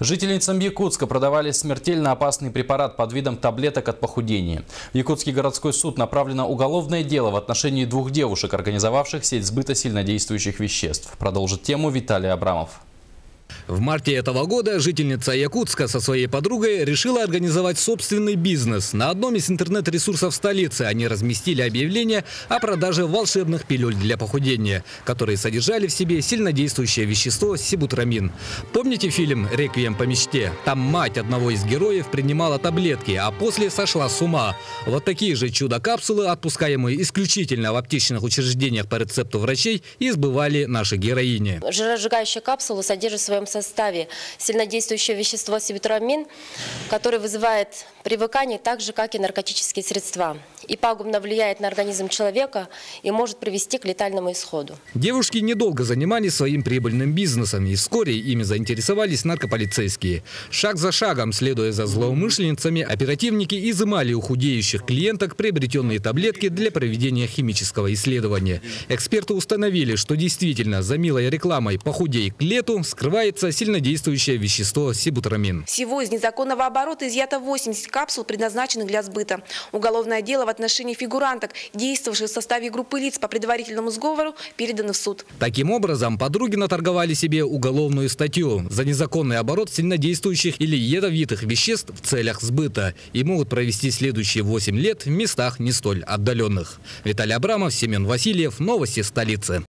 Жительницам Якутска продавали смертельно опасный препарат под видом таблеток от похудения. В Якутский городской суд направлено уголовное дело в отношении двух девушек, организовавших сеть сбыта сильнодействующих веществ. Продолжит тему Виталий Абрамов. В марте этого года жительница Якутска со своей подругой решила организовать собственный бизнес. На одном из интернет-ресурсов столицы они разместили объявление о продаже волшебных пилюль для похудения, которые содержали в себе сильнодействующее вещество сибутрамин. Помните фильм «Реквием по мечте»? Там мать одного из героев принимала таблетки, а после сошла с ума. Вот такие же чудо-капсулы, отпускаемые исключительно в аптечных учреждениях по рецепту врачей, избывали наши героини. Жиросжигающая капсула содержит в своем составе сильнодействующее вещество сибутрамин, которое вызывает привыкание так же, как и наркотические средства, и пагубно влияет на организм человека и может привести к летальному исходу. Девушки недолго занимались своим прибыльным бизнесом, и вскоре ими заинтересовались наркополицейские. Шаг за шагом, следуя за злоумышленницами, оперативники изымали у худеющих клиенток приобретенные таблетки для проведения химического исследования. Эксперты установили, что действительно за милой рекламой «похудей к лету» скрывается сильнодействующее вещество сибутрамин. Всего из незаконного оборота изъято 80 капсул, предназначенных для сбыта. Уголовное дело в отношении фигуранток, действовавших в составе группы лиц по предварительному сговору, передано в суд. Таким образом, подруги наторговали себе уголовную статью за незаконный оборот сильнодействующих или ядовитых веществ в целях сбыта и могут провести следующие 8 лет в местах не столь отдаленных. Виталий Абрамов, Семен Васильев. Новости столицы.